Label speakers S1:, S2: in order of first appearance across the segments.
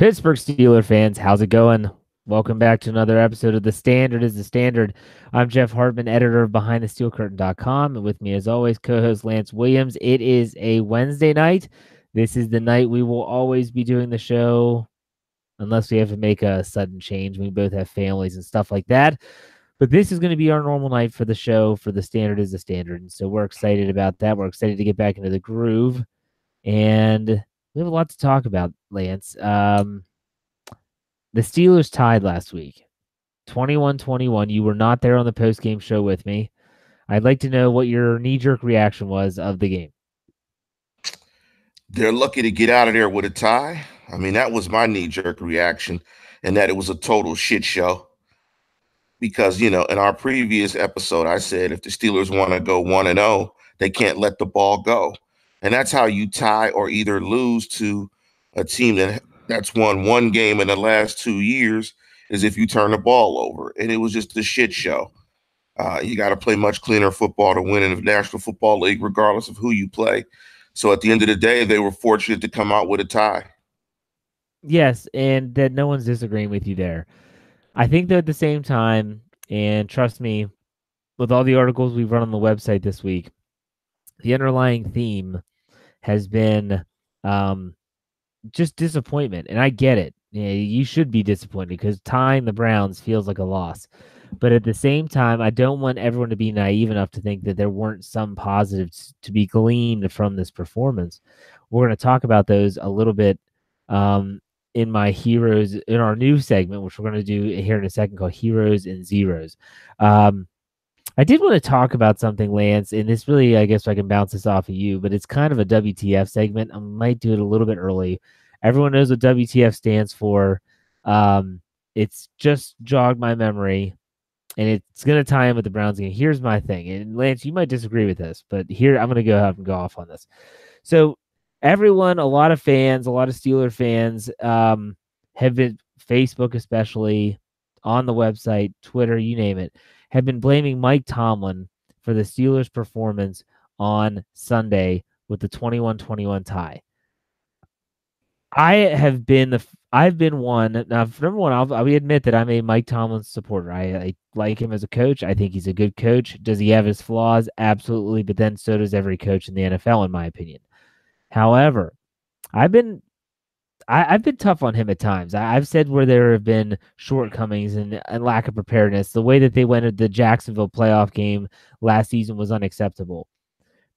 S1: Pittsburgh Steelers fans, how's it going? Welcome back to another episode of The Standard is the Standard. I'm Jeff Hartman, editor of BehindTheSteelCurtain.com, and with me, as always, co-host Lance Williams. It is a Wednesday night. This is the night we will always be doing the show, unless we have to make a sudden change. We both have families and stuff like that. But this is going to be our normal night for the show for The Standard is the Standard, and so we're excited about that. We're excited to get back into the groove, and we have a lot to talk about, Lance. The Steelers tied last week, 21-21. You were not there on the post-game show with me. I'd like to know what your knee-jerk reaction was of the game.
S2: They're lucky to get out of there with a tie. I mean, that was my knee-jerk reaction, and that it was a total shit show. Because, in our previous episode, I said if the Steelers want to go 1-0, they can't let the ball go. And that's how you tie or either lose to a team that's won one game in the last 2 years, is if you turn the ball over. And it was just a shit show. You got to play much cleaner football to win in the National Football League, regardless of who you play. So at the end of the day, they were fortunate to come out with a tie.
S1: Yes, and that no one's disagreeing with you there. I think that at the same time, and trust me, with all the articles we've run on the website this week, the underlying theme has been just disappointment. And I get it. You should be disappointed because tying the Browns feels like a loss. But at the same time, I don't want everyone to be naive enough to think that there weren't some positives to be gleaned from this performance. We're going to talk about those a little bit in my heroes, in our new segment, which we're going to do here in a second, called Heroes and Zeros. I did want to talk about something, Lance, and this really, I guess I can bounce this off of you, but it's kind of a WTF segment. I might do it a little bit early. Everyone knows what WTF stands for. It's just jogged my memory, and it's going to tie in with the Browns game. Here's my thing, and Lance, you might disagree with this, but here I'm going to go ahead and go off on this. So everyone, a lot of fans, a lot of Steeler fans have been, Facebook especially, on the website, Twitter, you name it, have been blaming Mike Tomlin for the Steelers' performance on Sunday with the 21-21 tie. I've been one. Now, number one, I'll admit that I'm a Mike Tomlin supporter. I like him as a coach. I think he's a good coach. Does he have his flaws? Absolutely. But then so does every coach in the NFL, in my opinion. However, I've been tough on him at times. I've said where there have been shortcomings and lack of preparedness. The way that they went at the Jacksonville playoff game last season was unacceptable.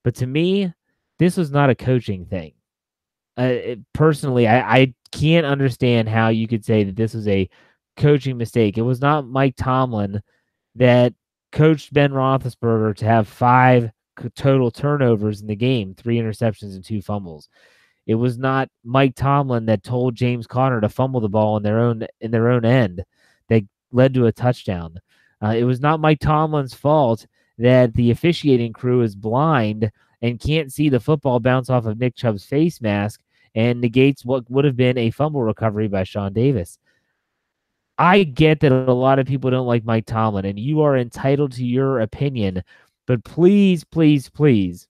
S1: But to me, this was not a coaching thing. Personally, I can't understand how you could say that this was a coaching mistake. It was not Mike Tomlin that coached Ben Roethlisberger to have 5 total turnovers in the game, 3 interceptions and 2 fumbles. It was not Mike Tomlin that told James Conner to fumble the ball in their own end that led to a touchdown. It was not Mike Tomlin's fault that the officiating crew is blind and can't see the football bounce off of Nick Chubb's face mask and negates what would have been a fumble recovery by Sean Davis. I get that a lot of people don't like Mike Tomlin, and you are entitled to your opinion, but please, please, please,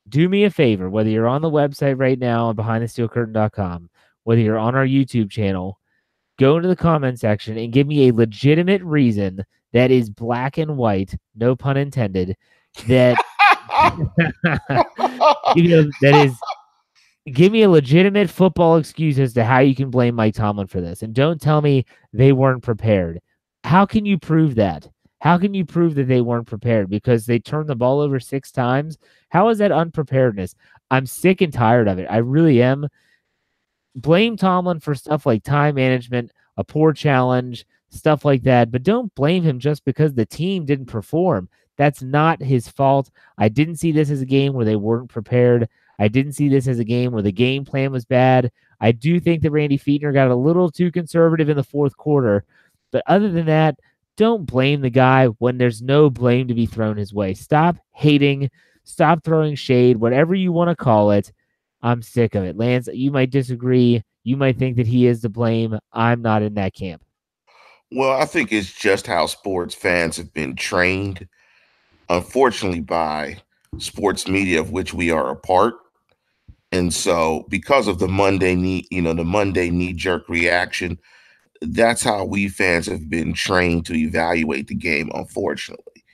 S1: do me a favor, whether you're on the website right now on BehindTheSteelCurtain.com, whether you're on our YouTube channel, go into the comment section and give me a legitimate reason that is black and white, no pun intended, that that is, give me a legitimate football excuse as to how you can blame Mike Tomlin for this. And don't tell me they weren't prepared. How can you prove that? How can you prove that they weren't prepared? Because they turned the ball over 6 times? How is that unpreparedness? I'm sick and tired of it. I really am. Blame Tomlin for stuff like time management, a poor challenge, stuff like that. But don't blame him just because the team didn't perform. That's not his fault. I didn't see this as a game where they weren't prepared. I didn't see this as a game where the game plan was bad. I do think that Randy Fichtner got a little too conservative in the fourth quarter. But other than that, don't blame the guy when there's no blame to be thrown his way. Stop hating. Stop throwing shade, whatever you want to call it. I'm sick of it. Lance, you might disagree. You might think that he is to blame. I'm not in that camp.
S2: Well, I think it's just how sports fans have been trained, unfortunately, by sports media, of which we are a part. And so because of the Monday knee jerk reaction, that's how we fans have been trained to evaluate the game, unfortunately.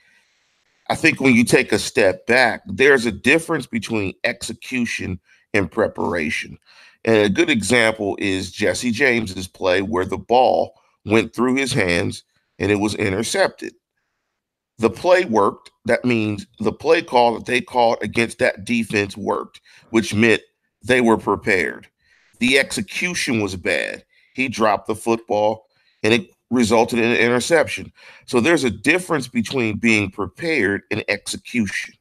S2: I think when you take a step back, there's a difference between execution and preparation. And a good example is Jesse James's play where the ball went through his hands and it was intercepted. The play worked. That means the play call that they called against that defense worked, which meant they were prepared. The execution was bad. He dropped the football and it resulted in an interception. So there's a difference between being prepared and execution.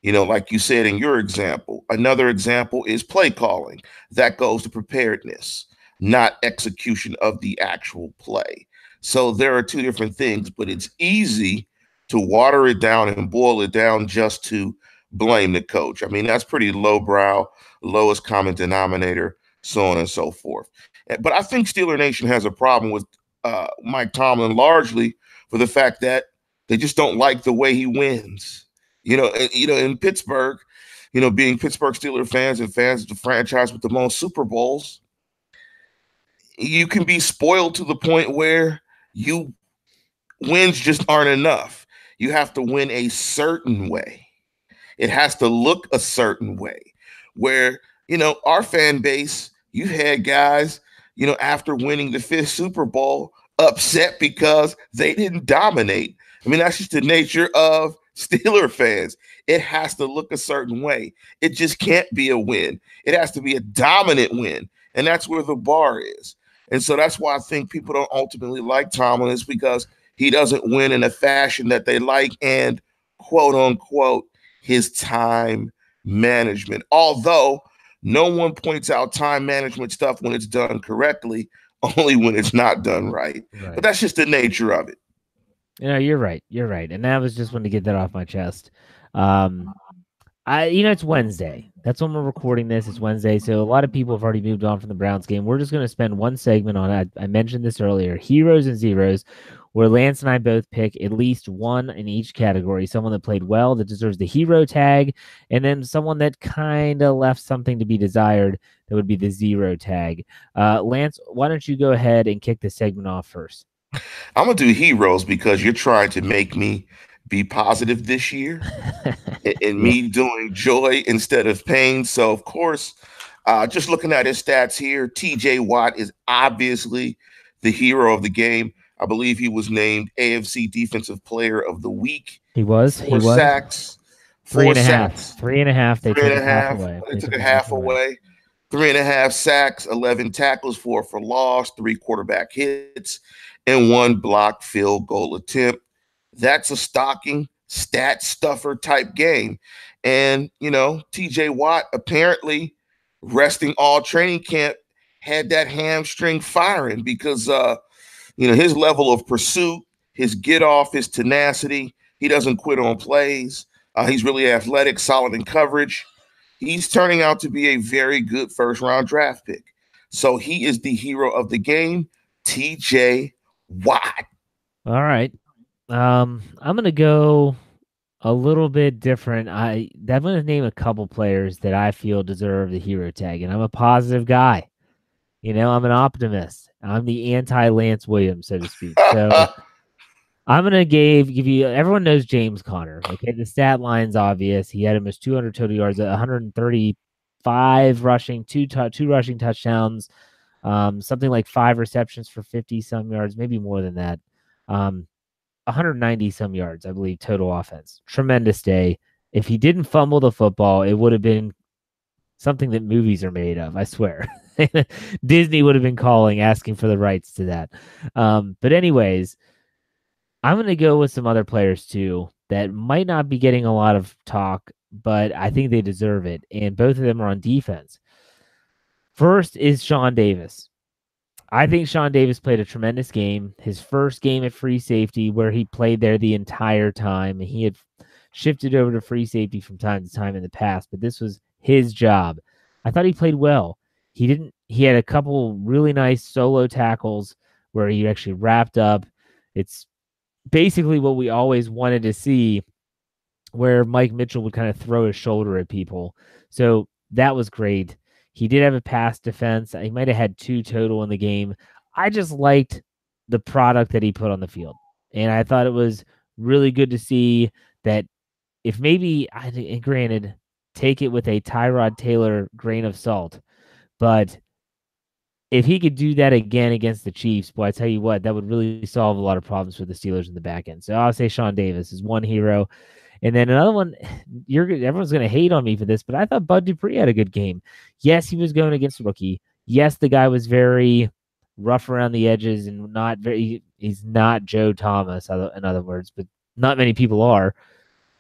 S2: Like you said in your example, another example is play calling. That goes to preparedness, not execution of the actual play. So there are two different things, but it's easy to water it down and boil it down just to blame the coach. I mean, that's pretty lowbrow, lowest common denominator, so on and so forth. But I think Steeler Nation has a problem with Mike Tomlin largely for the fact that they just don't like the way he wins. In Pittsburgh, being Pittsburgh Steelers fans and fans of the franchise with the most Super Bowls, you can be spoiled to the point where you wins just aren't enough. You have to win a certain way. It has to look a certain way. Where, our fan base, you had guys, after winning the fifth Super Bowl, upset because they didn't dominate. I mean, that's just the nature of Steeler fans. It has to look a certain way. It just can't be a win. It has to be a dominant win. And that's where the bar is. And so that's why I think people don't ultimately like Tomlin, is because he doesn't win in a fashion that they like, and quote unquote, his time management. Although no one points out time management stuff when it's done correctly, only when it's not done right. But that's just the nature of it.
S1: You're right. You're right. And that was just wanted to get that off my chest. It's Wednesday. That's when we're recording this. It's Wednesday. So a lot of people have already moved on from the Browns game. We're just going to spend one segment on it. I mentioned this earlier, heroes and zeros, where Lance and I both pick at least one in each category. Someone that played well, that deserves the hero tag, and then someone that kind of left something to be desired, that would be the zero tag. Lance, why don't you go ahead and kick the segment off first?
S2: I'm going to do heroes because you're trying to make me be positive this year and me doing joy instead of pain. So, of course, just looking at his stats here, TJ Watt is obviously the hero of the game. I believe he was named AFC Defensive Player of the Week.
S1: He was.
S2: Four sacks.
S1: 3.5. 3.5. They took half away.
S2: They took half away. 3.5 sacks, 11 tackles, 4 for loss, 3 quarterback hits, and 1 blocked field goal attempt. That's a stocking stat stuffer type game. And, TJ Watt apparently resting all training camp had that hamstring firing because, his level of pursuit, his get off, his tenacity, he doesn't quit on plays. He's really athletic, solid in coverage. He's turning out to be a very good first-round draft pick. So he is the hero of the game, TJ Watt.
S1: All right. I'm going to go a little bit different. I'm going to name a couple players that I feel deserve the hero tag, and I'm a positive guy. I'm an optimist. I'm the anti-Lance Williams, so to speak. So I'm going to give you, everyone knows James Conner. Okay, the stat line's obvious. He had almost 200 total yards, 135 rushing, two rushing touchdowns, something like 5 receptions for 50-some yards, maybe more than that. 190-some yards, I believe, total offense. Tremendous day. If he didn't fumble the football, it would have been something that movies are made of, I swear. Disney would have been calling, asking for the rights to that. But anyways, I'm going to go with some other players too that might not be getting a lot of talk, but I think they deserve it. And both of them are on defense. First is Sean Davis. I think Sean Davis played a tremendous game. His first game at free safety, where he played there the entire time. He had shifted over to free safety from time to time in the past, but this was his job. I thought he played well. He had a couple really nice solo tackles where he actually wrapped up. It's basically what we always wanted to see, where Mike Mitchell would kind of throw his shoulder at people. So That was great. He did have a pass defense. He might have had 2 total in the game. I just liked the product that he put on the field. And I thought it was really good to see that if maybe, and granted, take it with a Tyrod Taylor grain of salt, but if he could do that again against the Chiefs, boy, I tell you what, that would really solve a lot of problems for the Steelers in the back end. So I'll say Sean Davis is one hero. And then another one, everyone's going to hate on me for this, but I thought Bud Dupree had a good game. Yes, he was going against a rookie. Yes, the guy was very rough around the edges and he's not Joe Thomas, in other words, but not many people are.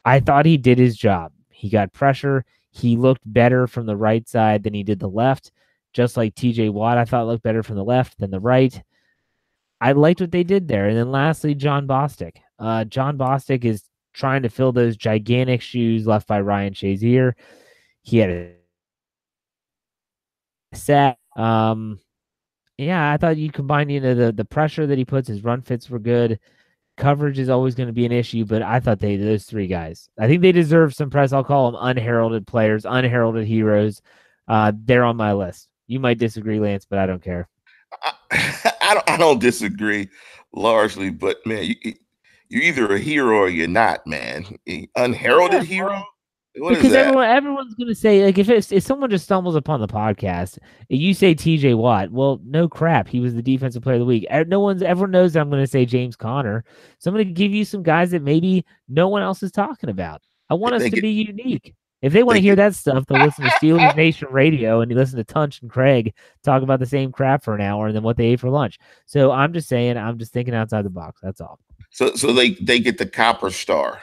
S1: I thought he did his job. He got pressure. He looked better from the right side than he did the left. Just like TJ Watt, I thought looked better from the left than the right. I liked what they did there. And then lastly, John Bostic. John Bostic is trying to fill those gigantic shoes left by Ryan Shazier. He had a sack. Yeah, I thought you combine, the pressure that he puts, his run fits were good. Coverage is always going to be an issue, but I thought those 3 guys, I think they deserve some press. I'll call them unheralded players, unheralded heroes. They're on my list. You might disagree, Lance, but I don't care.
S2: I don't disagree largely, but man, you're either a hero or you're not, man. Unheralded hero? What
S1: because
S2: is that?
S1: everyone's going to say, like, if someone just stumbles upon the podcast and you say TJ Watt, well, no crap. He was the defensive player of the week. Everyone knows that I'm going to say James Conner. So I'm going to give you some guys that maybe no one else is talking about. I want us to be unique. If they want to hear that stuff, they'll listen to Steelers Nation Radio and you listen to Tunch and Craig talk about the same crap for an hour and then what they ate for lunch. So I'm just saying, I'm just thinking outside the box. That's all.
S2: So they get the copper star,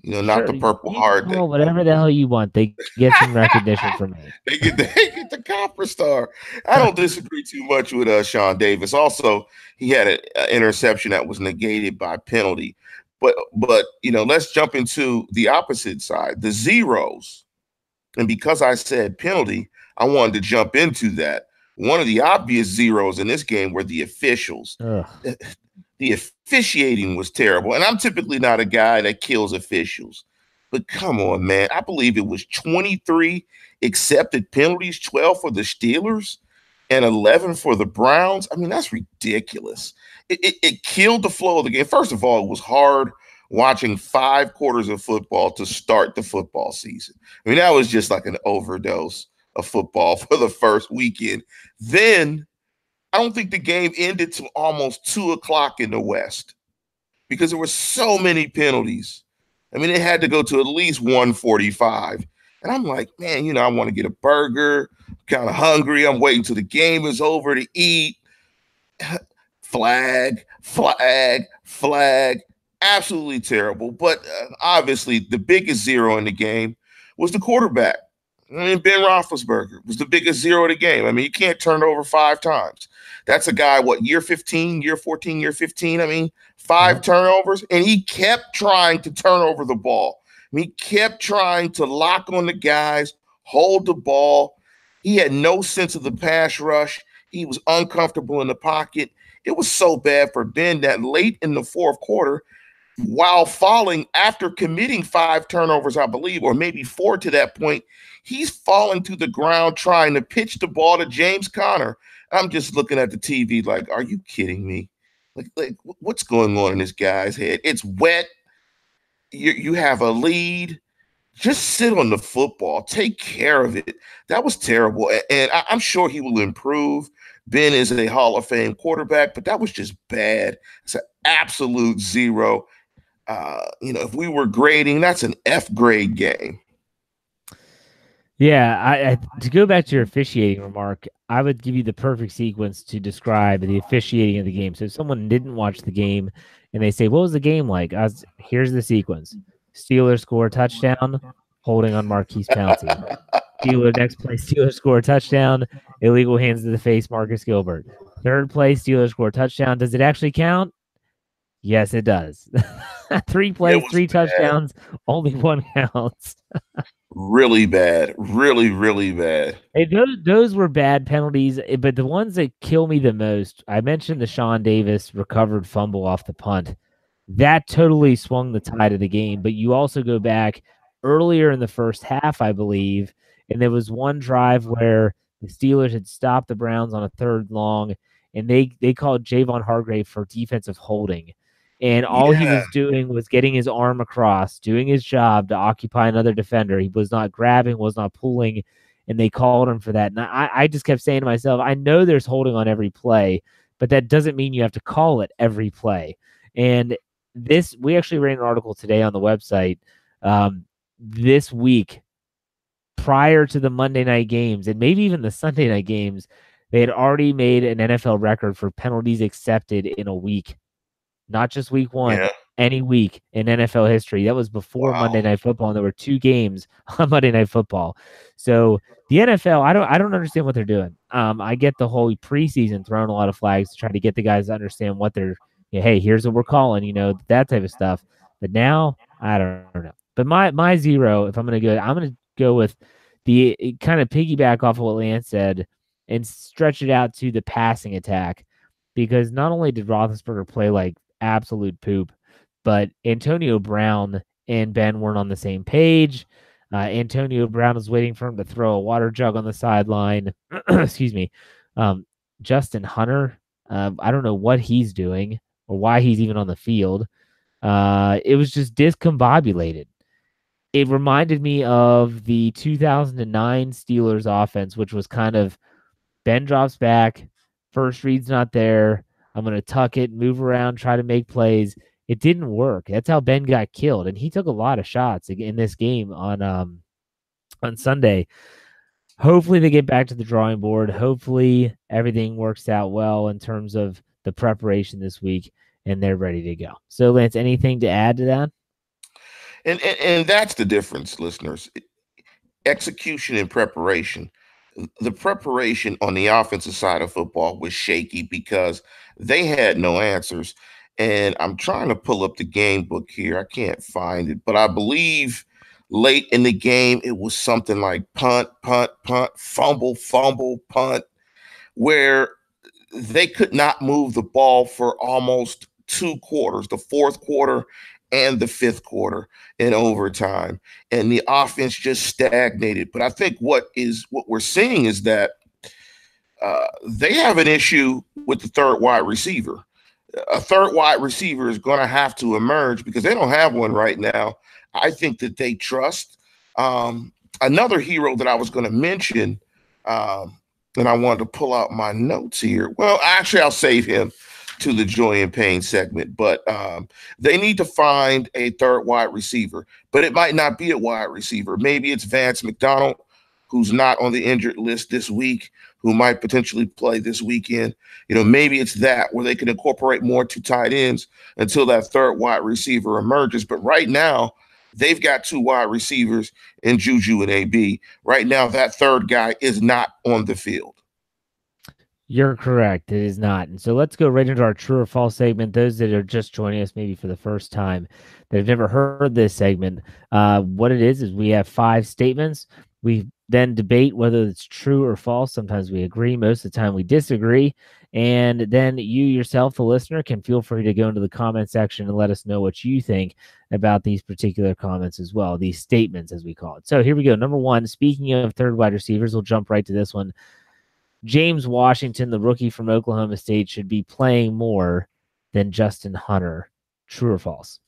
S2: not the purple heart.
S1: Well, whatever the hell you want, they get some recognition from me.
S2: They get the copper star. I don't disagree too much with Sean Davis. Also, he had an interception that was negated by penalty. But let's jump into the opposite side, the zeros. And because I said penalty, I wanted to jump into that. One of the obvious zeros in this game were the officials. The officiating was terrible. And I'm typically not a guy that kills officials. But come on, man. I believe it was 23 accepted penalties, 12 for the Steelers and 11 for the Browns. I mean, that's ridiculous. It killed the flow of the game. First of all, it was hard watching 5 quarters of football to start the football season. I mean, that was just like an overdose of football for the first weekend. Then I don't think the game ended till almost 2:00 in the West because there were so many penalties. I mean, it had to go to at least 1:45. And I'm like, man, I want to get a burger. I'm kind of hungry. I'm waiting till the game is over to eat. Flag. Absolutely terrible. But obviously, the biggest zero in the game was the quarterback. I mean, Ben Roethlisberger was the biggest zero of the game. I mean, you can't turn it over 5 times. That's a guy, year 15, year 14, year 15? I mean, 5 turnovers, and he kept trying to turn over the ball. I mean, he kept trying to lock on the guys, hold the ball. He had no sense of the pass rush. He was uncomfortable in the pocket. It was so bad for Ben that late in the 4th quarter, while falling after committing 5 turnovers, I believe, or maybe 4 to that point, he's falling to the ground trying to pitch the ball to James Conner. I'm just looking at the TV like, are you kidding me? Like what's going on in this guy's head? It's wet. You have a lead. Just sit on the football. Take care of it. That was terrible. And I'm sure he will improve. Ben is a Hall of Fame quarterback, but that was just bad. It's an absolute zero. If we were grading, that's an F grade game.
S1: Yeah, to go back to your officiating remark, I would give you the perfect sequence to describe the officiating of the game. So if someone didn't watch the game and they say, what was the game like? Here's the sequence. Steelers score a touchdown, holding on Marquise Pouncey. Next play, Steelers score a touchdown, illegal hands to the face, Marcus Gilbert. Third play, Steelers score a touchdown. Does it actually count? Yes, it does. 3 plays, 3 touchdowns, only 1 counts.
S2: Really bad. Really, really bad.
S1: Hey, those were bad penalties, but the ones that kill me the most, I mentioned the Sean Davis recovered fumble off the punt. That totally swung the tide of the game, but you also go back earlier in the first half, I believe, And there was one drive where the Steelers had stopped the Browns on a 3rd long, and they called Javon Hargrave for defensive holding. And all he
S2: Yeah.
S1: was doing was getting his arm across, doing his job to occupy another defender. He was not grabbing, was not pulling, and they called him for that. And I just kept saying to myself, I know there's holding on every play, but that doesn't mean you have to call it every play. And we actually ran an article today on the website this week prior to the Monday night games and maybe even the Sunday night games. They had already made an NFL record for penalties accepted in a week, not just week 1,
S2: Yeah.
S1: any week in NFL history. That was before
S2: Wow.
S1: Monday Night Football, and there were 2 games on Monday Night Football. So the NFL, I don't understand what they're doing. I get the whole preseason throwing a lot of flags to try to get the guys to understand what they're, hey, here's what we're calling, that type of stuff. But now I don't know. But my 0, if I'm going to go with the kind of piggyback off of what Lance said and stretch it out to the passing attack, because not only did Roethlisberger play like absolute poop, but Antonio Brown and Ben weren't on the same page. Antonio Brown was waiting for him to throw a water jug on the sideline. Excuse me. Justin Hunter, I don't know what he's doing or why he's even on the field. It was just discombobulated. It reminded me of the 2009 Steelers offense, which was kind of Ben drops back, first read's not there. I'm going to tuck it, move around, try to make plays. It didn't work. That's how Ben got killed, and he took a lot of shots in this game on Sunday. Hopefully they get back to the drawing board. Hopefully everything works out well in terms of the preparation this week, and they're ready to go. So, Lance, anything to add to that?
S2: And that's the difference, listeners. Execution and preparation. The preparation on the offensive side of football was shaky because they had no answers. And I'm trying to pull up the game book here. I can't find it, but I believe late in the game, it was something like punt, punt, punt, fumble, fumble, punt, where they could not move the ball for almost 2 quarters, the 4th quarter and the 5th quarter in overtime. And the offense just stagnated. But I think what we're seeing is that they have an issue with the 3rd wide receiver. A 3rd wide receiver is going to have to emerge because they don't have one right now. I think that they trust. Another hero that I was going to mention, and I wanted to pull out my notes here. Well, actually, I'll save him to the joy and pain segment, but they need to find a 3rd wide receiver, but it might not be a wide receiver. Maybe it's Vance McDonald, who's not on the injured list this week, who might potentially play this weekend. Maybe it's that where they can incorporate more 2 tight ends until that 3rd wide receiver emerges. But right now, they've got 2 wide receivers in Juju and AB. Right now, that 3rd guy is not on the field.
S1: You're correct. It is not. And so let's go right into our true or false segment. Those that are just joining us maybe for the first time that have never heard this segment, what it is we have 5 statements. We then debate whether it's true or false. Sometimes we agree. Most of the time we disagree. And then you yourself, the listener, can feel free to go into the comment section and let us know what you think about these particular comments as well, these statements as we call it. So here we go. Number 1, speaking of 3rd wide receivers, we'll jump right to this one. James Washington, the rookie from Oklahoma State, should be playing more than Justin Hunter. True or false?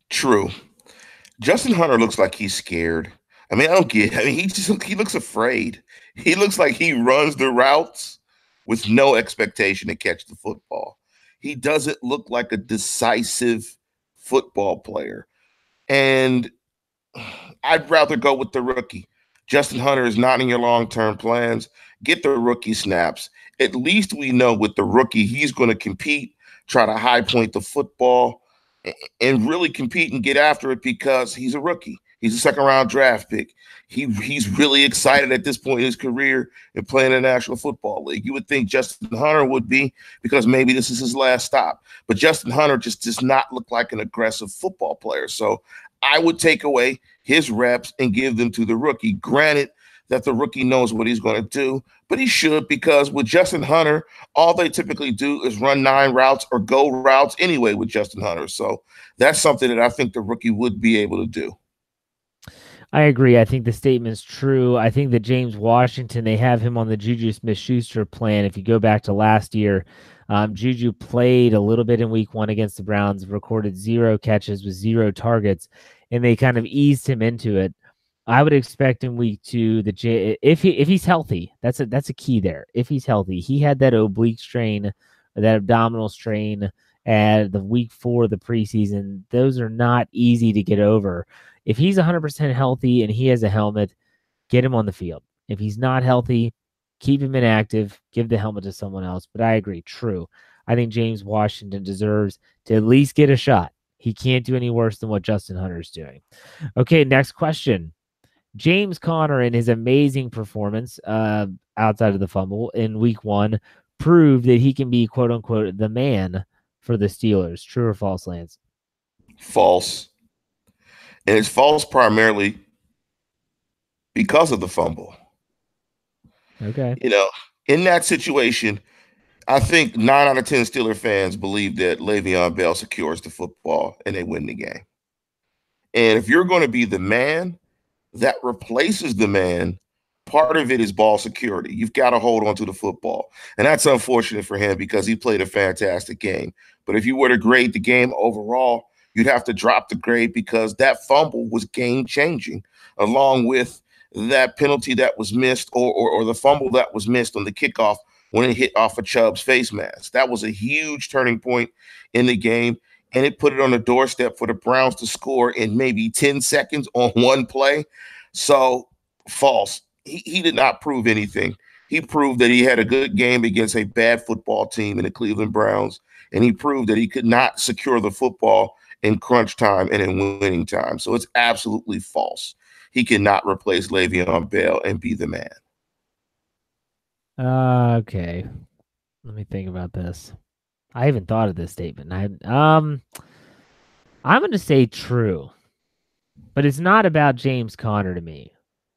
S2: True. Justin Hunter looks like he's scared. I mean, he looks afraid. He looks like he runs the routes with no expectation to catch the football. He doesn't look like a decisive football player. And I'd rather go with the rookie. Justin Hunter is not in your long-term plans. Get the rookie snaps. At least we know with the rookie, he's going to compete, try to high point the football, and really compete and get after it because he's a rookie. He's a 2nd-round draft pick. He's really excited at this point in his career and playing in the National Football League. You would think Justin Hunter would be because maybe this is his last stop. But Justin Hunter just does not look like an aggressive football player. So I would take away his reps and give them to the rookie. Granted that the rookie knows what he's going to do, but he should, because with Justin Hunter, all they typically do is run 9 routes or go routes anyway with Justin Hunter. So that's something that I think the rookie would be able to do.
S1: I agree. I think the statement's true. I think that James Washington, they have him on the Juju Smith-Schuster plan. If you go back to last year, Juju played a little bit in week 1 against the Browns, recorded 0 catches with 0 targets, and they kind of eased him into it. I would expect in week 2 that if he's healthy, that's a key there. If he's healthy, he had that oblique strain, that abdominal strain at the week 4 of the preseason. Those are not easy to get over. If he's 100% healthy and he has a helmet, get him on the field. If he's not healthy, keep him inactive, give the helmet to someone else. But I agree, true. I think James Washington deserves to at least get a shot. He can't do any worse than what Justin Hunter's doing. Okay, next question. James Conner, in his amazing performance outside of the fumble in week 1, proved that he can be, quote unquote, the man for the Steelers. True or false, Lance?
S2: False. And it's false primarily because of the fumble.
S1: Okay.
S2: In that situation, I think 9 out of 10 Steeler fans believe that Le'Veon Bell secures the football and they win the game. And if you're going to be the man that replaces the man, part of it is ball security. You've got to hold on to the football. And that's unfortunate for him because he played a fantastic game. But if you were to grade the game overall, you'd have to drop the grade because that fumble was game-changing, along with that penalty that was missed or the fumble that was missed on the kickoff when it hit off of Chubb's face mask. That was a huge turning point in the game, and it put it on the doorstep for the Browns to score in maybe 10 seconds on one play. So, false. He did not prove anything. He proved that he had a good game against a bad football team in the Cleveland Browns, and he proved that he could not secure the football in crunch time and in winning time. So it's absolutely false. He cannot replace Le'Veon Bell and be the man.
S1: Okay. Let me think about this. I haven't thought of this statement. I'm going to say true, but it's not about James Conner to me.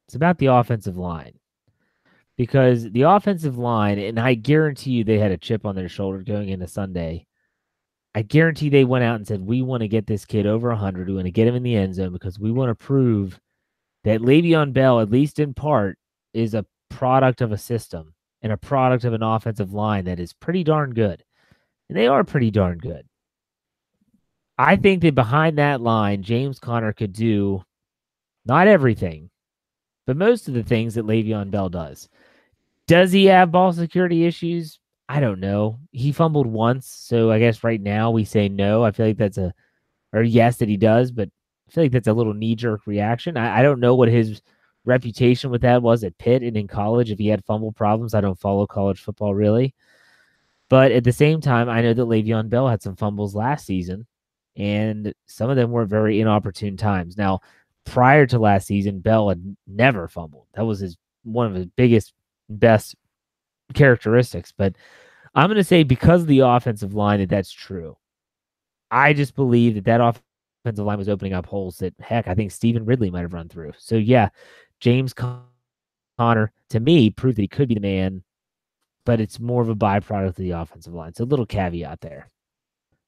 S1: It's about the offensive line, because the offensive line, and I guarantee you they had a chip on their shoulder going into Sunday. I guarantee they went out and said, we want to get this kid over 100. We want to get him in the end zone because we want to prove that Le'Veon Bell, at least in part, is a product of a system and a product of an offensive line that is pretty darn good. And they are pretty darn good. I think that behind that line, James Conner could do not everything, but most of the things that Le'Veon Bell does. Does he have ball security issues? I don't know. He fumbled once, so I guess right now we say no. I feel like that's or yes that he does, but I feel like that's a little knee-jerk reaction. I don't know what his reputation with that was at Pitt and in college. If he had fumble problems, I don't follow college football really. But at the same time, I know that Le'Veon Bell had some fumbles last season, and some of them were very inopportune times. Now, prior to last season, Bell had never fumbled. That was one of his biggest, best characteristics. But I'm going to say because of the offensive line that's true. I just believe that offensive line was opening up holes that, heck, I think Stephen Ridley might have run through. So, yeah, James Conner, to me, proved that he could be the man, but it's more of a byproduct of the offensive line. It's a little caveat there.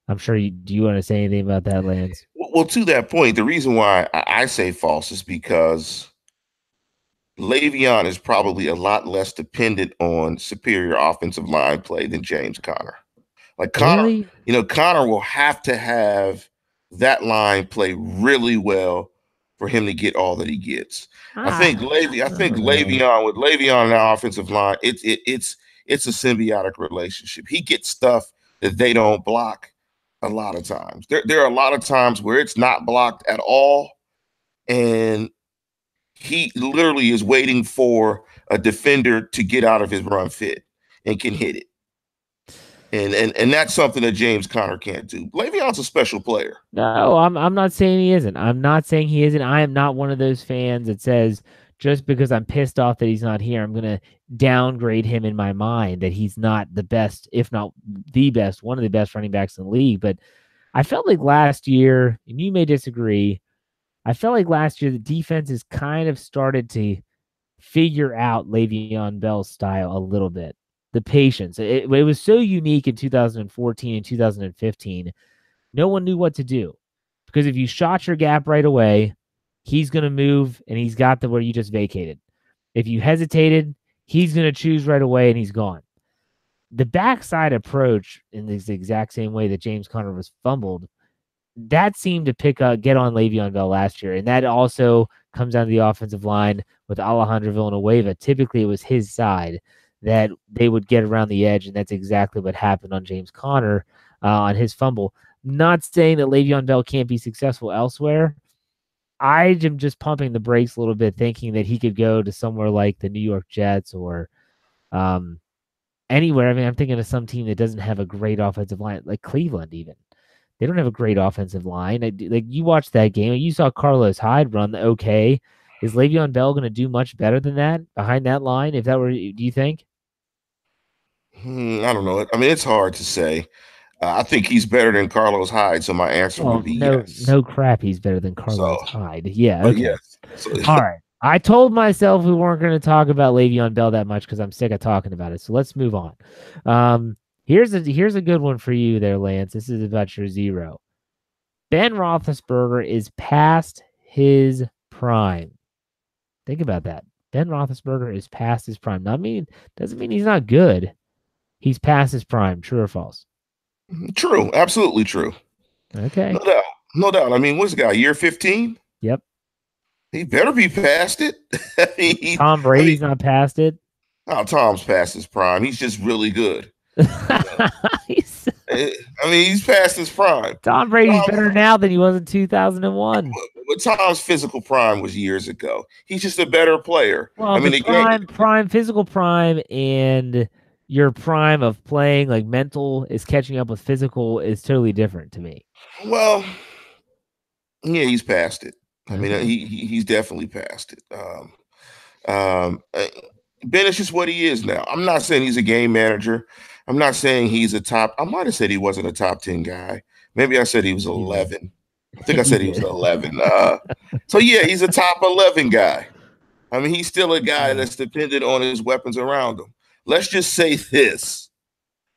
S1: I'm sure do you want to say anything about that, Lance?
S2: Well, to that point, the reason why I say false is because Le'Veon is probably a lot less dependent on superior offensive line play than James Conner. Like
S1: Really?
S2: Conner will have to have that line play really well for him to get all that he gets. I think Le'Veon with Le'Veon and that offensive line, it's a symbiotic relationship. He gets stuff that they don't block a lot of times. There are a lot of times where it's not blocked at all, and he literally is waiting for a defender to get out of his run fit and can hit it. And that's something that James Conner can't do. Le'Veon's a special player.
S1: No, I'm not saying he isn't. I'm not saying he isn't. I am not one of those fans that says just because I'm pissed off that he's not here, I'm going to downgrade him in my mind that he's not the best, if not the best, one of the best running backs in the league. But I felt like last year, and you may disagree, I felt like last year the defense has kind of started to figure out Le'Veon Bell's style a little bit. The patience. It was so unique in 2014 and 2015. No one knew what to do because if you shot your gap right away, he's going to move, and he's got the where you just vacated. If you hesitated, he's going to choose right away, and he's gone. The backside approach, in the exact same way that James Conner was fumbled, that seemed to get on Le'Veon Bell last year, and that also comes down to the offensive line with Alejandro Villanueva. Typically, it was his side that they would get around the edge, and that's exactly what happened on James Conner on his fumble. Not saying that Le'Veon Bell can't be successful elsewhere. I am just pumping the brakes a little bit, thinking that he could go to somewhere like the New York Jets or anywhere. I mean, I'm thinking of some team that doesn't have a great offensive line, like Cleveland even. They don't have a great offensive line. Like you watched that game, you saw Carlos Hyde run okay. Is Le'Veon Bell going to do much better than that behind that line? If that were, do you think?
S2: I don't know. I mean, it's hard to say. I think he's better than Carlos Hyde, so my answer
S1: Well,
S2: would be yes.
S1: no crap. He's better than
S2: So,
S1: Carlos Hyde. Yeah,
S2: but
S1: okay.
S2: yes. So,
S1: All right. I told myself we weren't going to talk about Le'Veon Bell that much because I'm sick of talking about it. So let's move on. Here's a good one for you there, Lance. This is about your zero. Ben Roethlisberger is past his prime. Think about that. Ben Roethlisberger is past his prime. Doesn't mean he's not good. He's past his prime. True or false?
S2: true. Absolutely true.
S1: Okay.
S2: No doubt. No doubt. I mean, what's the guy, year 15?
S1: Yep.
S2: He better be past it.
S1: Tom Brady's not past it.
S2: Oh, Tom's past his prime. He's just really good. He's past his prime.
S1: Tom Brady's better now than he was in 2001.
S2: But Tom's physical prime was years ago. He's just a better player.
S1: Well, I mean, physical prime, and your prime of playing, like mental is catching up with physical, is totally different to me.
S2: Well, yeah, he's past it. I mean, he's definitely past it. Ben is just what he is now. I'm not saying he's a game manager. I'm not saying he's a top. I might have said he wasn't a top 10 guy. Maybe I said he was 11. I think I said he was 11. So yeah, he's a top 11 guy. I mean, he's still a guy that's dependent on his weapons around him. Let's just say this.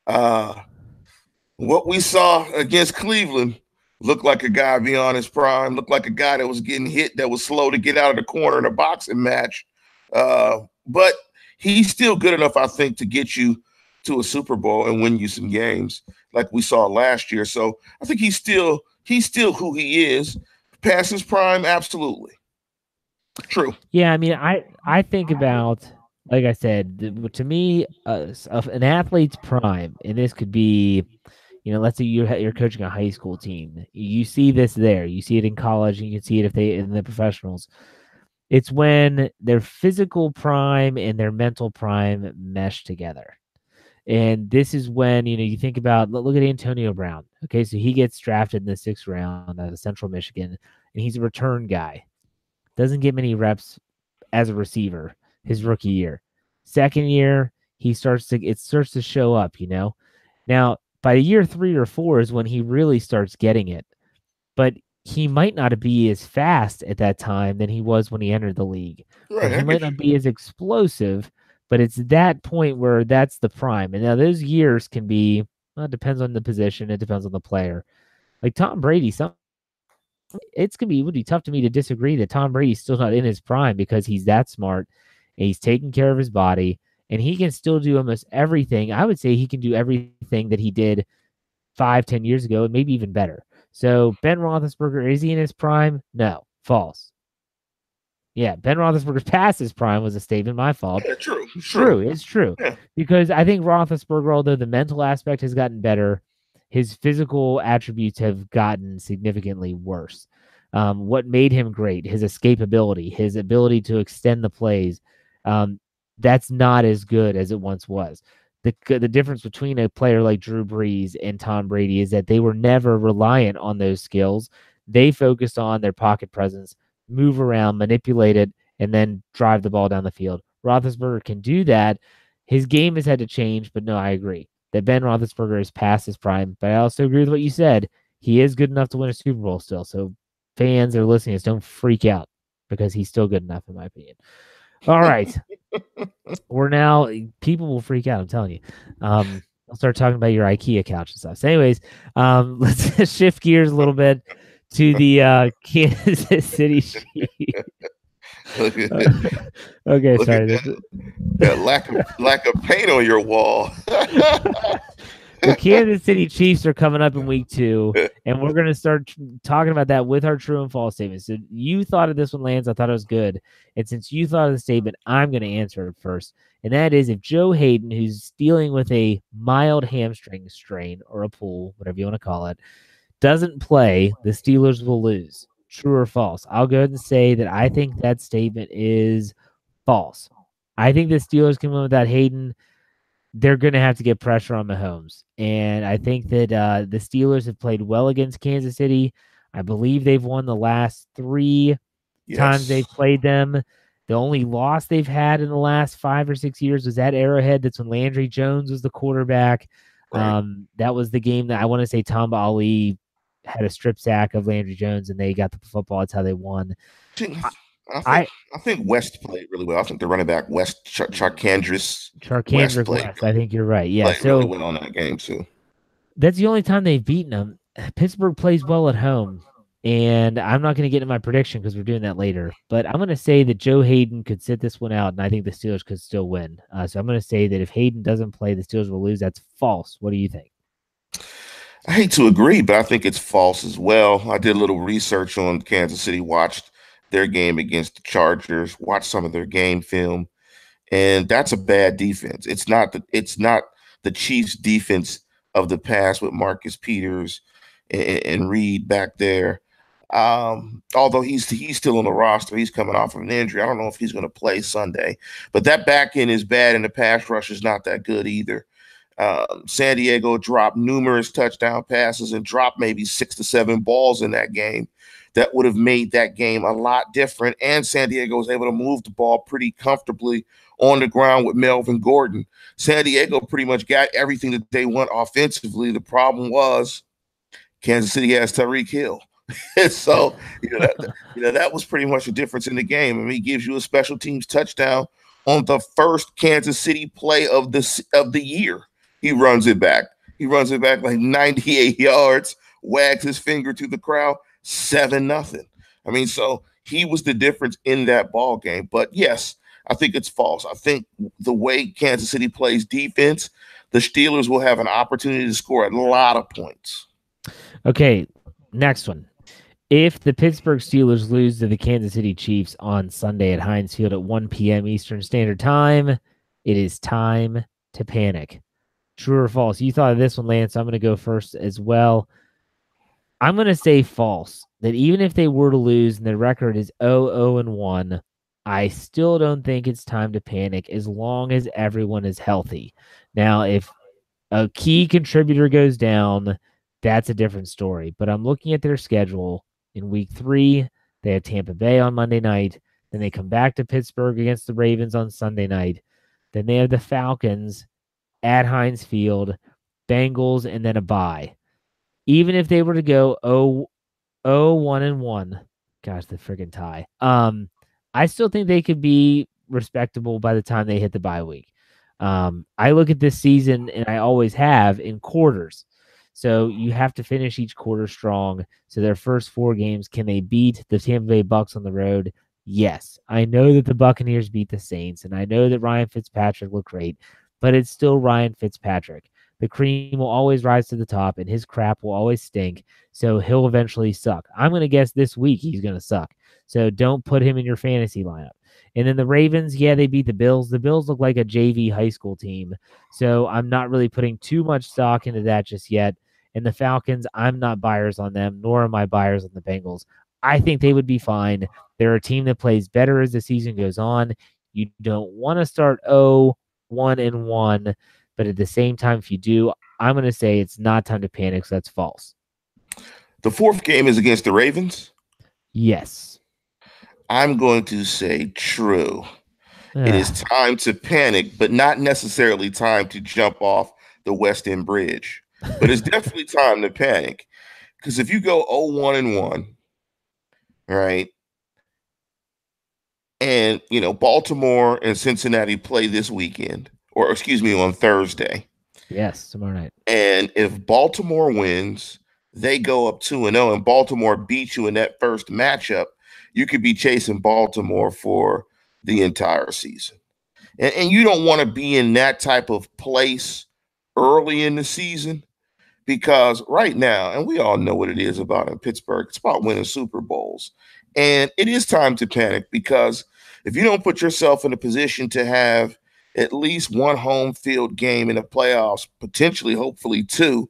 S2: What we saw against Cleveland looked like a guy beyond his prime, looked like a guy that was getting hit, that was slow to get out of the corner in a boxing match. But he's still good enough, I think, to get you to a Super Bowl and win you some games like we saw last year. So I think he's still who he is. Past his prime, absolutely. True.
S1: Yeah, I mean, I think about, like I said, to me, an athlete's prime, and this could be, let's say you're coaching a high school team. You see this there. You see it in college, and you can see it in the professionals. It's when their physical prime and their mental prime mesh together. And this is when, you think about, look at Antonio Brown. Okay, so he gets drafted in the 6th round out of Central Michigan, and he's a return guy. Doesn't get many reps as a receiver his rookie year. Second year, it starts to show up, Now, by year 3 or 4 is when he really starts getting it. But he might not be as fast at that time than he was when he entered the league. Right, he might not be as explosive, but it's that point where that's the prime. And now those years can be, it depends on the position. It depends on the player. Like Tom Brady, it would be tough to me to disagree that Tom Brady's still not in his prime because he's that smart and he's taking care of his body and he can still do almost everything. I would say he can do everything that he did 5-10 years ago and maybe even better. So Ben Roethlisberger, is he in his prime? No, false. Yeah, Ben Roethlisberger's past his prime was a statement. My fault.
S2: Yeah, true.
S1: It's true. Yeah. Because I think Roethlisberger, although the mental aspect has gotten better, his physical attributes have gotten significantly worse. What made him great, his escapability, his ability to extend the plays, that's not as good as it once was. The difference between a player like Drew Brees and Tom Brady is that they were never reliant on those skills. They focused on their pocket presence, move around, manipulate it, and then drive the ball down the field. Roethlisberger can do that. His game has had to change, but no, I agree that Ben Roethlisberger is past his prime. But I also agree with what you said. He is good enough to win a Super Bowl still. So fans that are listening, don't freak out because he's still good enough, in my opinion. All right. People will freak out, I'm telling you. I'll start talking about your IKEA couch and stuff. So anyways, let's shift gears a little bit to the Kansas City Chiefs.
S2: Look at
S1: Okay,
S2: look at
S1: sorry.
S2: that lack of paint on your wall.
S1: The Kansas City Chiefs are coming up in week 2, and we're going to start talking about that with our true and false statements. So you thought of this one, Lance. I thought it was good. And since you thought of the statement, I'm going to answer it first. And that is if Joe Hayden, who's dealing with a mild hamstring strain or a pull, whatever you want to call it, doesn't play, the Steelers will lose. True or false? I'll go ahead and say that I think that statement is false. I think the Steelers can win without Hayden. They're going to have to get pressure on Mahomes. And I think that the Steelers have played well against Kansas City. I believe they've won the last 3 times
S2: Yes.
S1: they've played them. The only loss they've had in the last 5 or 6 years was at Arrowhead. That's when Landry Jones was the quarterback.
S2: Right.
S1: That was the game that I want to say Tamba Ali had a strip sack of Landry Jones, and they got the football. That's how they won.
S2: I
S1: I
S2: think I think West played really well. I think the running back West Charkandris West
S1: Charkandrick
S2: played
S1: West. I think you're right. Yeah.
S2: played really
S1: So
S2: well on that game too.
S1: that's the only time they've beaten them. Pittsburgh plays well at home, and I'm not going to get into my prediction because we're doing that later. But I'm going to say that Joe Hayden could sit this one out, and I think the Steelers could still win. So I'm going to say that if Hayden doesn't play, the Steelers will lose. That's false. What do you think?
S2: I hate to agree, but I think it's false as well. I did a little research on Kansas City, watched their game against the Chargers, watched some of their game film, and that's a bad defense. It's not the Chiefs defense of the past with Marcus Peters and Reed back there. Although he's still on the roster, he's coming off of an injury. I don't know if he's going to play Sunday, but that back end is bad, and the pass rush is not that good either. San Diego dropped numerous touchdown passes and dropped maybe 6 to 7 balls in that game that would have made that game a lot different. And San Diego was able to move the ball pretty comfortably on the ground with Melvin Gordon. San Diego pretty much got everything that they want offensively. The problem was Kansas City has Tyreek Hill. And so, that was pretty much the difference in the game. I mean, he gives you a special teams touchdown on the first Kansas City play of the year. He runs it back. He runs it back like 98 yards, wags his finger to the crowd, 7-0. I mean, so he was the difference in that ball game. But yes, I think it's false. I think the way Kansas City plays defense, the Steelers will have an opportunity to score a lot of points.
S1: Okay, next one. If the Pittsburgh Steelers lose to the Kansas City Chiefs on Sunday at Heinz Field at 1 p.m. Eastern Standard Time, it is time to panic. True or false? You thought of this one, Lance. I'm going to go first as well. I'm going to say false. That even if they were to lose and their record is 0-1, I still don't think it's time to panic as long as everyone is healthy. Now, if a key contributor goes down, that's a different story. But I'm looking at their schedule. In week 3, they have Tampa Bay on Monday night. Then they come back to Pittsburgh against the Ravens on Sunday night. Then they have the Falcons at Heinz Field, Bengals, and then a bye. Even if they were to go 1-1, gosh, the friggin' tie. I still think they could be respectable by the time they hit the bye week. I look at this season, and I always have, in quarters. So you have to finish each quarter strong. So their first 4 games, can they beat the Tampa Bay Bucks on the road? Yes. I know that the Buccaneers beat the Saints, and I know that Ryan Fitzpatrick looked great, but it's still Ryan Fitzpatrick. The cream will always rise to the top, and his crap will always stink, so he'll eventually suck. I'm going to guess this week he's going to suck. So don't put him in your fantasy lineup. And then the Ravens, yeah, they beat the Bills. The Bills look like a JV high school team, so I'm not really putting too much stock into that just yet. And the Falcons, I'm not buyers on them, nor am I buyers on the Bengals. I think they would be fine. They're a team that plays better as the season goes on. You don't want to start 1-1, but at the same time, if you do, I'm going to say it's not time to panic, so that's false.
S2: The 4th game is against the Ravens?
S1: Yes.
S2: I'm going to say true. It is time to panic, but not necessarily time to jump off the West End Bridge. But it's definitely time to panic. Because if you go 0-1, right, and, Baltimore and Cincinnati play this weekend, on Thursday.
S1: Yes, tomorrow night.
S2: And if Baltimore wins, they go up 2-0 and Baltimore beats you in that first matchup, you could be chasing Baltimore for the entire season. And you don't want to be in that type of place early in the season, because right now, and we all know what it is about in Pittsburgh, it's about winning Super Bowls. And it is time to panic, because if you don't put yourself in a position to have at least one home field game in the playoffs, potentially, hopefully two,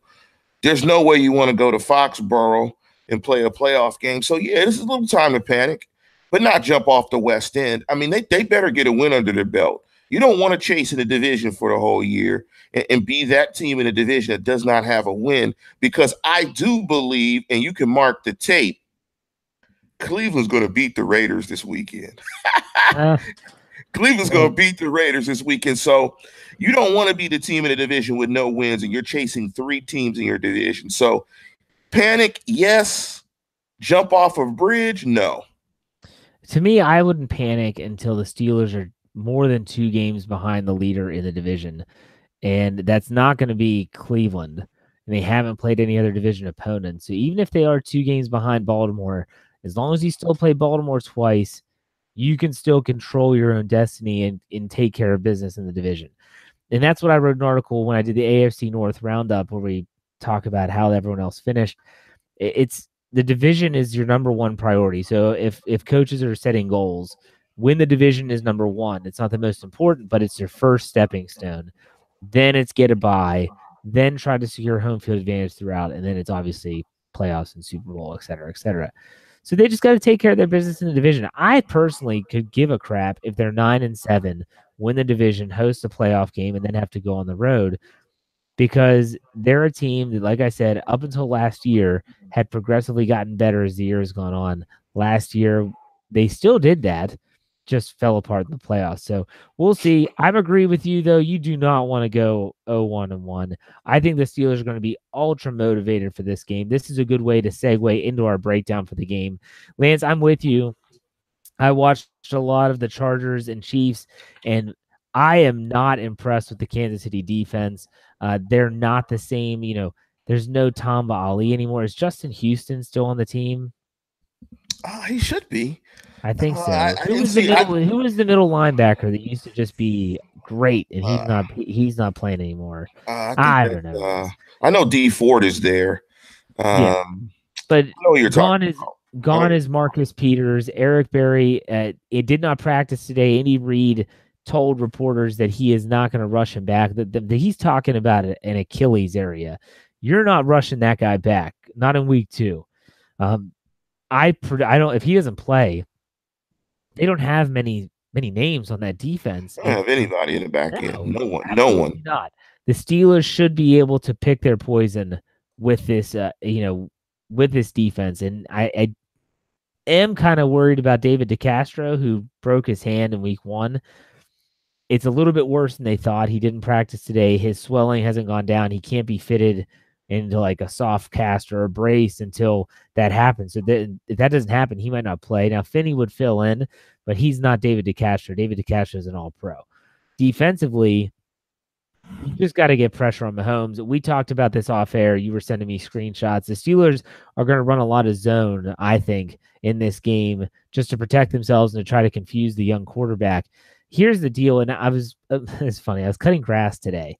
S2: there's no way you want to go to Foxborough and play a playoff game. So, yeah, this is a little time to panic, but not jump off the West End. I mean, they better get a win under their belt. You don't want to chase in the division for the whole year and be that team in a division that does not have a win, because I do believe, and you can mark the tape, Cleveland's going to beat the Raiders this weekend. Cleveland's going to beat the Raiders this weekend. So you don't want to be the team in the division with no wins, and you're chasing three teams in your division. So panic, yes. Jump off a bridge, no.
S1: To me, I wouldn't panic until the Steelers are more than 2 games behind the leader in the division. And that's not going to be Cleveland. And they haven't played any other division opponents. So even if they are 2 games behind Baltimore, as long as you still play Baltimore twice, you can still control your own destiny and take care of business in the division. And that's what I wrote an article when I did the AFC North roundup, where we talk about how everyone else finished. It's the division is your number one priority. So if coaches are setting goals, win the division is number one. It's not the most important, but it's your first stepping stone. Then it's get a bye, then try to secure home field advantage throughout, and then it's obviously playoffs and Super Bowl, et cetera, et cetera. So they just got to take care of their business in the division. I personally could give a crap if they're 9-7, win the division, host a playoff game, and then have to go on the road, because they're a team that, like I said, up until last year had progressively gotten better as the year has gone on. Last year, they still did that, just fell apart in the playoffs. So we'll see. I agree with you, though. You do not want to go 0-1-1. I think the Steelers are going to be ultra motivated for this game. This is a good way to segue into our breakdown for the game. Lance, I'm with you. I watched a lot of the Chargers and Chiefs, and I am not impressed with the Kansas City defense. They're not the same. There's no Tamba Ali anymore. Is Justin Houston still on the team?
S2: He should be.
S1: I think so. Who was the middle linebacker that used to just be great, and he's not playing anymore? I don't know.
S2: I know D Ford is there.
S1: Yeah, but gone is Marcus Peters. Eric Berry it did not practice today. Andy Reid told reporters that he is not going to rush him back. That he's talking about an Achilles area. You're not rushing that guy back, not in week 2. I don't. If he doesn't play, they don't have many names on that defense.
S2: They don't have anybody in the back end. No one.
S1: Not. The Steelers should be able to pick their poison with this. With this defense, and I am kind of worried about David DeCastro, who broke his hand in week 1. It's a little bit worse than they thought. He didn't practice today. His swelling hasn't gone down. He can't be fitted into like a soft cast or a brace until that happens. So if that doesn't happen, he might not play. Now, Finney would fill in, but he's not David DeCastro. David DeCastro is an all-pro. Defensively, you just got to get pressure on Mahomes. We talked about this off air. You were sending me screenshots. The Steelers are going to run a lot of zone, I think, in this game just to protect themselves and to try to confuse the young quarterback. Here's the deal. And it's funny. I was cutting grass today.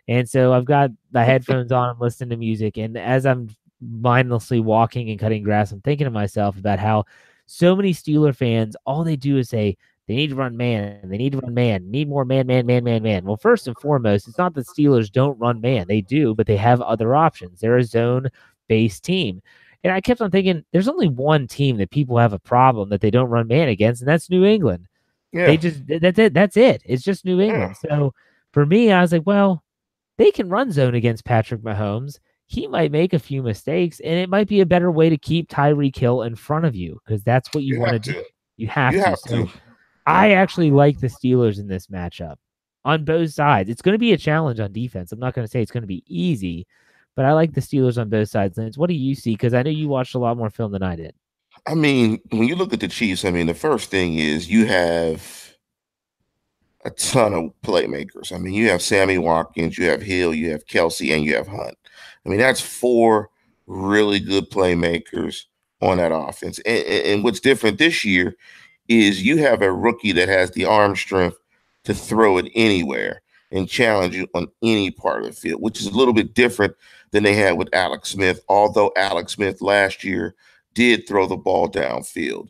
S1: And so I've got the headphones on. I'm listening to music. And as I'm mindlessly walking and cutting grass, I'm thinking to myself about how so many Steeler fans, all they do is say, they need to run man. They need to run man. Need more man. Well, first and foremost, it's not that Steelers don't run man. They do, but they have other options. They're a zone-based team. And I kept on thinking, there's only one team that people have a problem that they don't run man against, and that's New England. Yeah. That's it. It's just New England. Yeah. So for me, I was like, well, they can run zone against Patrick Mahomes. He might make a few mistakes, and it might be a better way to keep Tyreek Hill in front of you, because that's what you want to do. You have to. So I actually like the Steelers in this matchup on both sides. It's going to be a challenge on defense. I'm not going to say it's going to be easy, but I like the Steelers on both sides. Lance, what do you see? Because I know you watched a lot more film than I did.
S2: I mean, when you look at the Chiefs, I mean, the first thing is you have a ton of playmakers. I mean, you have Sammy Watkins, you have Hill, you have Kelsey, and you have Hunt. I mean, that's 4 really good playmakers on that offense. And what's different this year is you have a rookie that has the arm strength to throw it anywhere and challenge you on any part of the field, which is a little bit different than they had with Alex Smith, although Alex Smith last year did throw the ball downfield.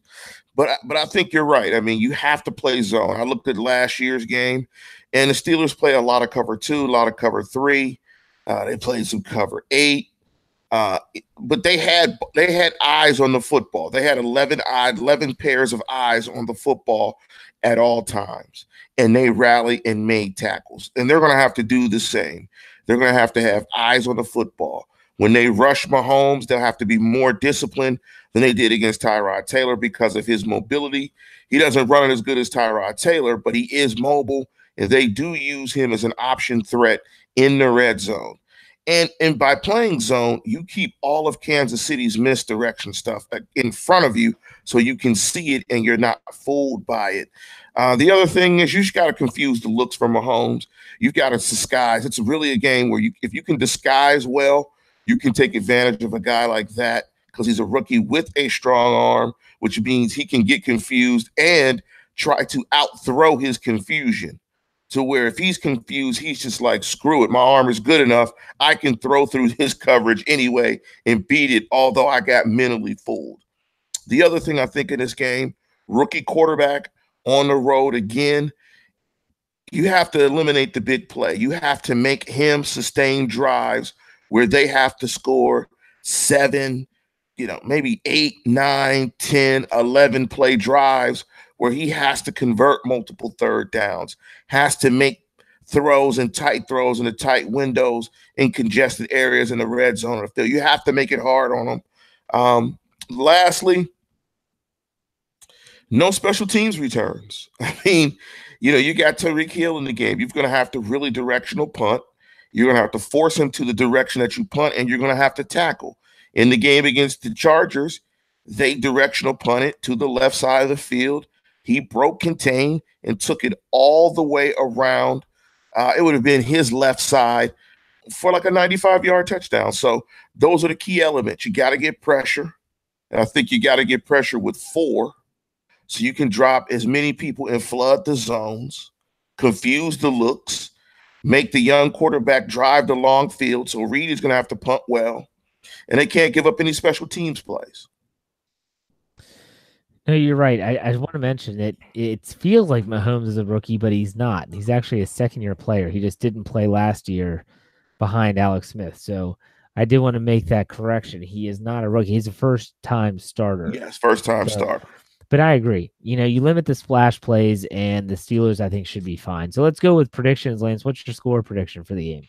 S2: But I think you're right. I mean, you have to play zone. I looked at last year's game, and the Steelers play a lot of cover 2, a lot of cover 3. They played some cover 8. Uh, but they had eyes on the football. They had 11 pairs of eyes on the football at all times, and they rallied and made tackles. And they're going to have to do the same. They're going to have eyes on the football. When they rush Mahomes, they'll have to be more disciplined than they did against Tyrod Taylor because of his mobility. He doesn't run it as good as Tyrod Taylor, but he is mobile, and they do use him as an option threat in the red zone. And by playing zone, you keep all of Kansas City's misdirection stuff in front of you so you can see it and you're not fooled by it. The other thing is you just got to confuse the looks for Mahomes. You've got to disguise. It's really a game where if you can disguise well, you can take advantage of a guy like that because he's a rookie with a strong arm, which means he can get confused and try to outthrow his confusion. To where if he's confused, he's just like, screw it, my arm is good enough. I can throw through his coverage anyway and beat it, although I got mentally fooled. The other thing I think in this game, rookie quarterback on the road again, you have to eliminate the big play. You have to make him sustain drives where they have to score 7, maybe 8, 9, 10, 11 play drives where he has to convert multiple third downs, has to make throws and tight throws in the tight windows in congested areas in the red zone of the field. You have to make it hard on them. Lastly, no special teams returns. I mean, you got Tyreek Hill in the game. You're going to have to really directional punt. You're going to have to force him to the direction that you punt, and you're going to have to tackle. In the game against the Chargers, they directional punted to the left side of the field. He broke contain and took it all the way around. It would have been his left side for like a 95-yard touchdown. So those are the key elements. You got to get pressure. And I think you got to get pressure with 4 so you can drop as many people and flood the zones, confuse the looks, make the young quarterback drive the long field. So Reed is going to have to punt well. And they can't give up any special teams plays.
S1: No, you're right. I want to mention that it feels like Mahomes is a rookie, but he's not. He's actually a second-year player. He just didn't play last year behind Alex Smith. So I did want to make that correction. He is not a rookie. He's a first-time starter.
S2: Yes, first-time starter.
S1: But I agree. You limit the splash plays, and the Steelers, I think, should be fine. So let's go with predictions, Lance. What's your score prediction for the game?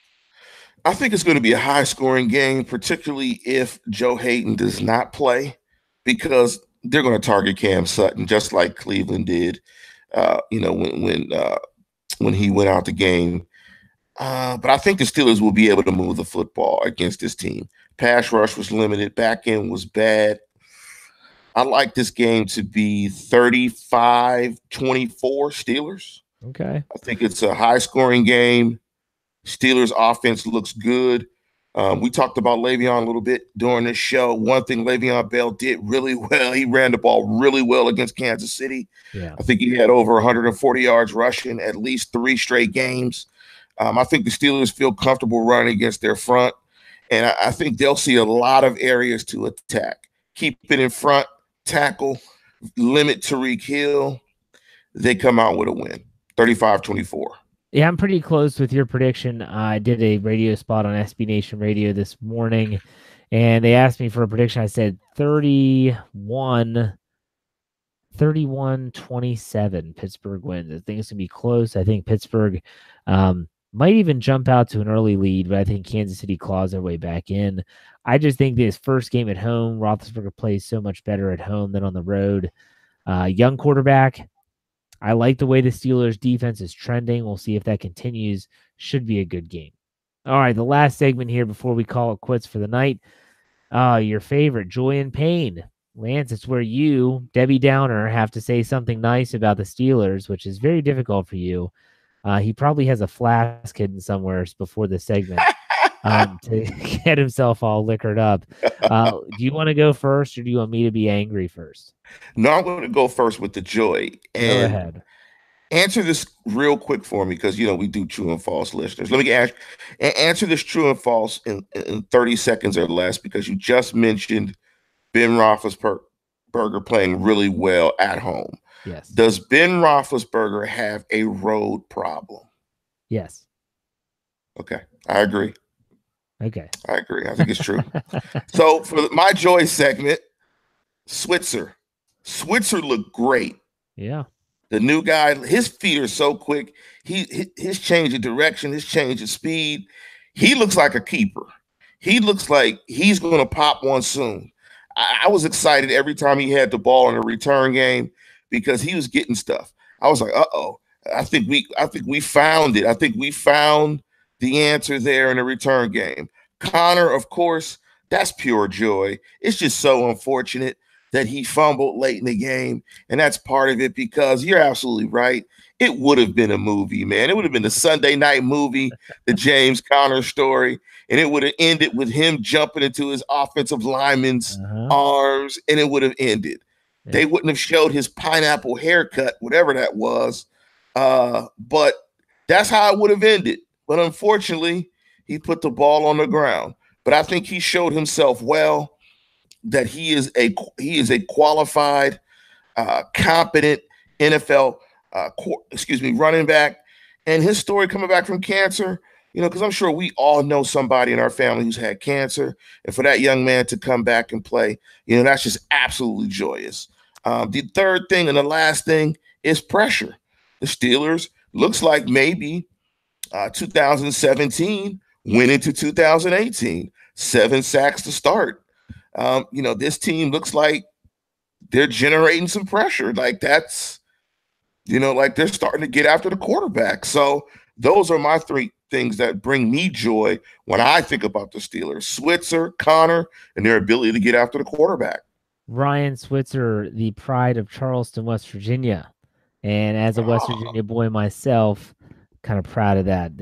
S2: I think it's going to be a high-scoring game, particularly if Joe Hayden does not play, because they're going to target Cam Sutton just like Cleveland did, when he went out the game. But I think the Steelers will be able to move the football against this team. Pass rush was limited. Back end was bad. I like this game to be 35-24 Steelers.
S1: Okay.
S2: I think it's a high-scoring game. Steelers offense looks good. We talked about Le'Veon a little bit during this show. One thing Le'Veon Bell did really well, he ran the ball really well against Kansas City.
S1: Yeah.
S2: I think he had over 140 yards rushing at least 3 straight games. I think the Steelers feel comfortable running against their front, and I think they'll see a lot of areas to attack. Keep it in front, tackle, limit Tyreek Hill. They come out with a win, 35-24.
S1: Yeah, I'm pretty close with your prediction. I did a radio spot on SB Nation Radio this morning, and they asked me for a prediction. I said 31-27 Pittsburgh wins. I think it's going to be close. I think Pittsburgh might even jump out to an early lead, but I think Kansas City claws their way back in. I just think this first game at home, Roethlisberger plays so much better at home than on the road. Young quarterback. I like the way the Steelers defense is trending. We'll see if that continues. Should be a good game. All right, the last segment here before we call it quits for the night. Your favorite, Joy and Pain. Lance, it's where you, Debbie Downer, have to say something nice about the Steelers, which is very difficult for you. He probably has a flask hidden somewhere before the segment. to get himself all liquored up. Do you want to go first, or do you want me to be angry first?
S2: No, I'm going to go first with the joy
S1: Go
S2: and
S1: ahead.
S2: answer this real quick for me because we do true and false listeners. Let me answer this true and false in 30 seconds or less because you just mentioned Ben Roethlisberger playing really well at home.
S1: Yes.
S2: Does Ben Roethlisberger have a road problem?
S1: Yes.
S2: Okay, I agree.
S1: Okay.
S2: I agree. I think it's true. So for my joy segment, Switzer. Switzer looked great.
S1: Yeah.
S2: The new guy, his feet are so quick. His change of direction, his change of speed. He looks like a keeper. He looks like he's going to pop one soon. I was excited every time he had the ball in a return game because he was getting stuff. I was like, uh-oh. I think we found it. I think we found the answer there in the return game. Connor, of course, that's pure joy. It's just so unfortunate that he fumbled late in the game. And that's part of it because you're absolutely right. It would have been a movie, man. It would have been the Sunday night movie, the James Conner story. And it would have ended with him jumping into his offensive lineman's arms, and it would have ended. Yeah. They wouldn't have showed his pineapple haircut, whatever that was. But that's how it would have ended. But unfortunately, he put the ball on the ground. But I think he showed himself well that he is a qualified, competent NFL running back. And his story coming back from cancer, because I'm sure we all know somebody in our family who's had cancer. And for that young man to come back and play, that's just absolutely joyous. The third thing and the last thing is pressure. The Steelers looks like maybe 2017 went into 2018. 7 sacks to start. This team looks like they're generating some pressure. Like that's, like they're starting to get after the quarterback. So those are my 3 things that bring me joy when I think about the Steelers: Switzer, Connor, and their ability to get after the quarterback.
S1: Ryan Switzer, the pride of Charleston, West Virginia. And as a West Virginia boy myself, kind of proud of that.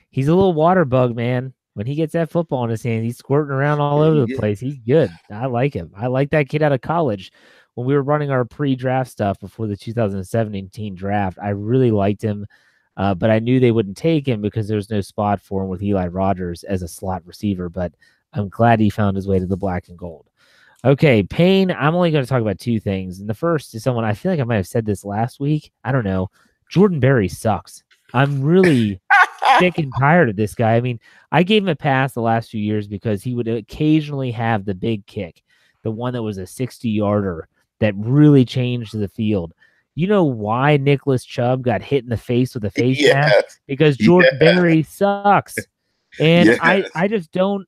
S1: He's a little water bug, man. When he gets that football in his hand, he's squirting around all over the place. He's good. I like him. I like that kid out of college. When we were running our pre-draft stuff before the 2017 draft, I really liked him, but I knew they wouldn't take him because there was no spot for him with Eli Rogers as a slot receiver. But I'm glad he found his way to the black and gold. Okay, Payne, I'm only going to talk about 2 things. And the first is someone, I feel like I might have said this last week. I don't know. Jordan Berry sucks. I'm really sick and tired of this guy. I mean, I gave him a pass the last few years because he would occasionally have the big kick, the one that was a 60-yarder that really changed the field. You know why Nicholas Chubb got hit in the face with a face mask? Because Jordan Berry sucks. And I just don't.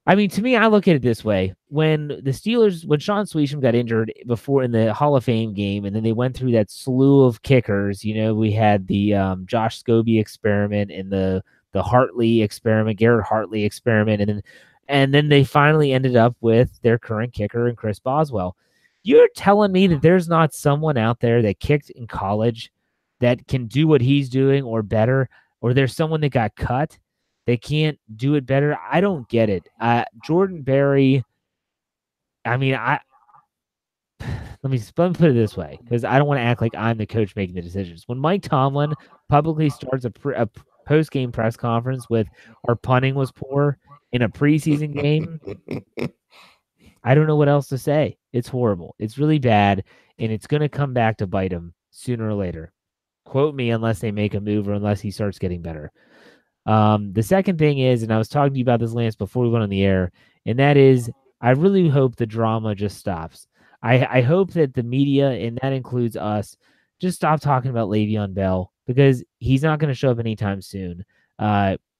S1: I mean, to me, I look at it this way. When Sean Swisham got injured before in the Hall of Fame game, and then they went through that slew of kickers, we had the Josh Scobie experiment and the Hartley experiment, Garrett Hartley experiment, and then they finally ended up with their current kicker and Chris Boswell. You're telling me that there's not someone out there that kicked in college that can do what he's doing or better, or there's someone that got cut they can't do it better. I don't get it. Jordan Berry, I mean, let me put it this way, because I don't want to act like I'm the coach making the decisions. When Mike Tomlin publicly starts a post-game press conference with our punting was poor in a preseason game, I don't know what else to say. It's horrible. It's really bad, and it's going to come back to bite him sooner or later. Quote me unless they make a move or unless he starts getting better. The second thing is, and I was talking to you about this, Lance, before we went on the air, and that is, I really hope the drama just stops. I hope that the media, and that includes us, just stop talking about Le'Veon Bell because he's not going to show up anytime soon.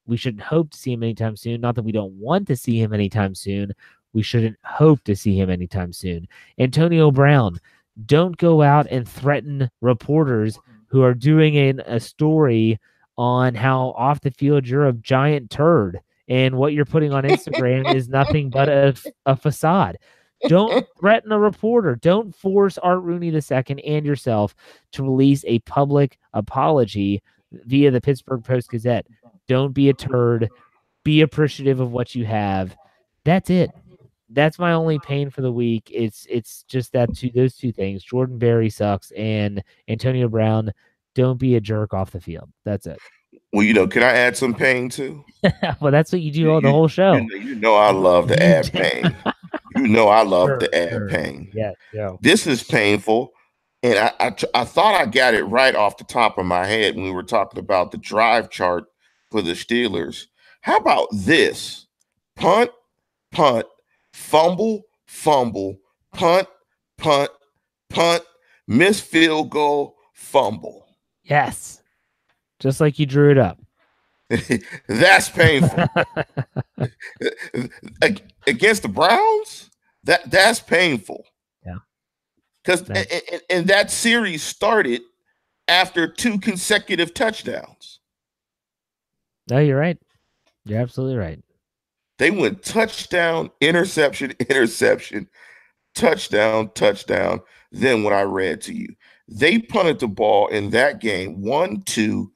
S1: We shouldn't hope to see him anytime soon. Not that we don't want to see him anytime soon. We shouldn't hope to see him anytime soon. Antonio Brown, don't go out and threaten reporters who are doing a story on how off the field you're a giant turd and what you're putting on Instagram is nothing but a facade. Don't threaten a reporter. Don't force Art Rooney II and yourself to release a public apology via the Pittsburgh Post-Gazette. Don't be a turd. Be appreciative of what you have. That's it. That's my only pain for the week. It's just those two things. Jordan Berry sucks, and Antonio Brown, don't be a jerk off the field. That's it.
S2: Well, can I add some pain too?
S1: Well, that's what you do
S2: You,
S1: all the
S2: you,
S1: whole show.
S2: you know I love to
S1: You
S2: add
S1: do.
S2: pain. You know I love
S1: Sure,
S2: to add
S1: sure.
S2: pain.
S1: Yes, Joe.
S2: This is painful. And I thought I got it right off the top of my head when we were talking about the drive chart for the Steelers. How about this? Punt, punt, fumble, fumble, punt, punt, punt, miss field goal, fumble.
S1: Yes. Just like you drew it up.
S2: That's painful. Against the Browns, that's painful.
S1: Yeah.
S2: Because and that series started after 2 consecutive touchdowns.
S1: No, you're right. You're absolutely right.
S2: They went touchdown, interception, interception, touchdown, touchdown. Then what I read to you, they punted the ball in that game 1, 2,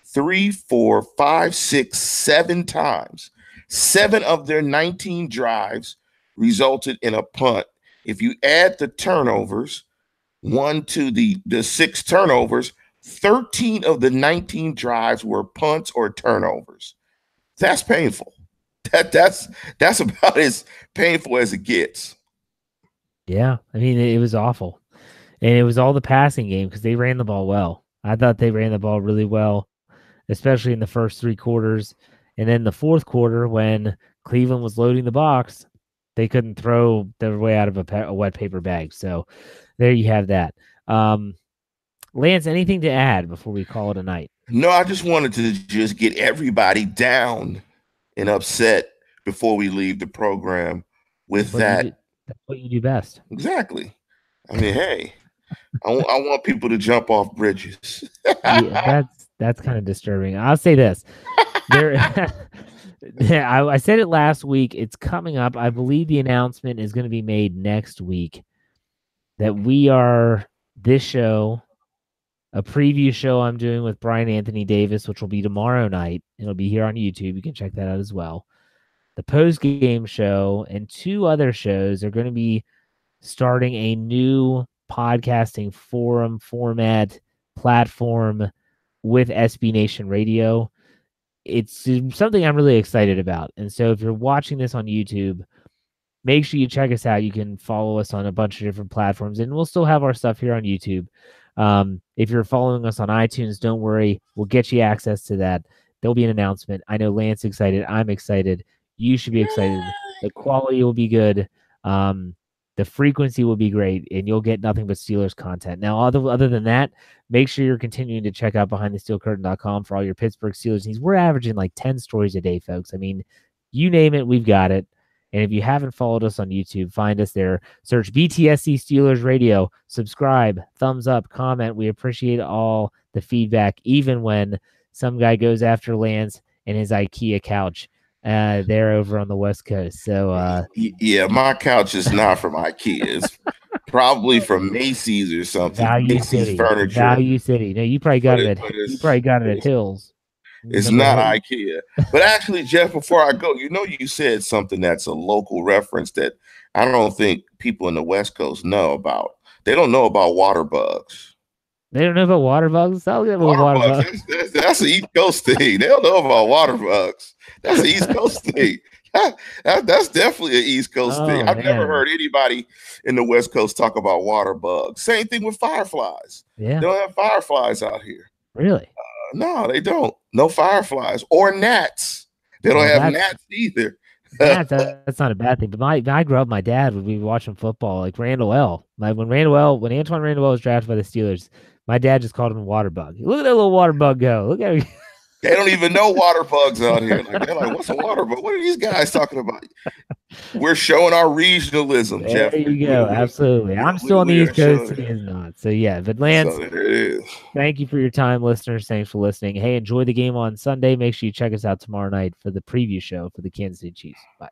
S2: 3, 4, 5, 6, 7 times. 7 of their 19 drives resulted in a punt. If you add the turnovers, 1 to the 6 turnovers, 13 of the 19 drives were punts or turnovers. That's painful. That's about as painful as it gets.
S1: Yeah, I mean it was awful, and it was all the passing game because they ran the ball well. I thought they ran the ball really well, especially in the first 3 quarters, and then the fourth quarter when Cleveland was loading the box, they couldn't throw their way out of a wet paper bag. So there you have that. Lance, anything to add before we call it a night?
S2: No, I just wanted to just get everybody down and upset before we leave the program with that.
S1: That's what you do best.
S2: Exactly. I mean, hey, I want people to jump off bridges.
S1: Yeah, that's kind of disturbing. I'll say this. I said it last week. It's coming up. I believe the announcement is going to be made next week that this show, a preview show I'm doing with Brian Anthony Davis, which will be tomorrow night. It'll be here on YouTube. You can check that out as well. The post-game show and 2 other shows are going to be starting a new podcasting forum format platform with SB Nation Radio. It's something I'm really excited about. And so if you're watching this on YouTube, make sure you check us out. You can follow us on a bunch of different platforms, and we'll still have our stuff here on YouTube. If you're following us on iTunes, don't worry. We'll get you access to that. There'll be an announcement. I know Lance is excited. I'm excited. You should be excited. The quality will be good. The frequency will be great, and you'll get nothing but Steelers content. Now, other than that, make sure you're continuing to check out BehindTheSteelCurtain.com for all your Pittsburgh Steelers needs. We're averaging like 10 stories a day, folks. I mean, you name it, we've got it. And if you haven't followed us on YouTube, find us there. Search BTSC Steelers Radio. Subscribe, thumbs up, comment. We appreciate all the feedback, even when some guy goes after Lance and his IKEA couch. They're over on the West Coast. So
S2: yeah, my couch is not from IKEA. It's probably from Macy's or something.
S1: Value City furniture. Value City. No, you probably got it at Hills.
S2: It's not IKEA. But actually, Jeff, before I go, you said something that's a local reference that I don't think people in the West Coast know about. They don't know about water bugs.
S1: They don't know about water bugs? I'll get water bugs.
S2: That's an East Coast thing. They don't know about water bugs. That's an East Coast thing. That's definitely an East Coast thing. I've never heard anybody in the West Coast talk about water bugs. Same thing with fireflies.
S1: Yeah.
S2: They don't have fireflies out here.
S1: Really?
S2: No, they don't. No fireflies or gnats. They don't have gnats either.
S1: That's not a bad thing. But I grew up, my dad would be watching football like Randall L. When Antoine Randall was drafted by the Steelers, my dad just called him a water bug. Look at that little water bug go. Look at him.
S2: They don't even know water bugs out here. They're like, what's a water bug? What are these guys talking about? We're showing our regionalism, Jeff.
S1: There you go. Absolutely. I'm still on the East Coast. He is not. So, yeah. But, Lance,
S2: there it is.
S1: Thank you for your time, listeners. Thanks for listening. Hey, enjoy the game on Sunday. Make sure you check us out tomorrow night for the preview show for the Kansas City Chiefs. Bye.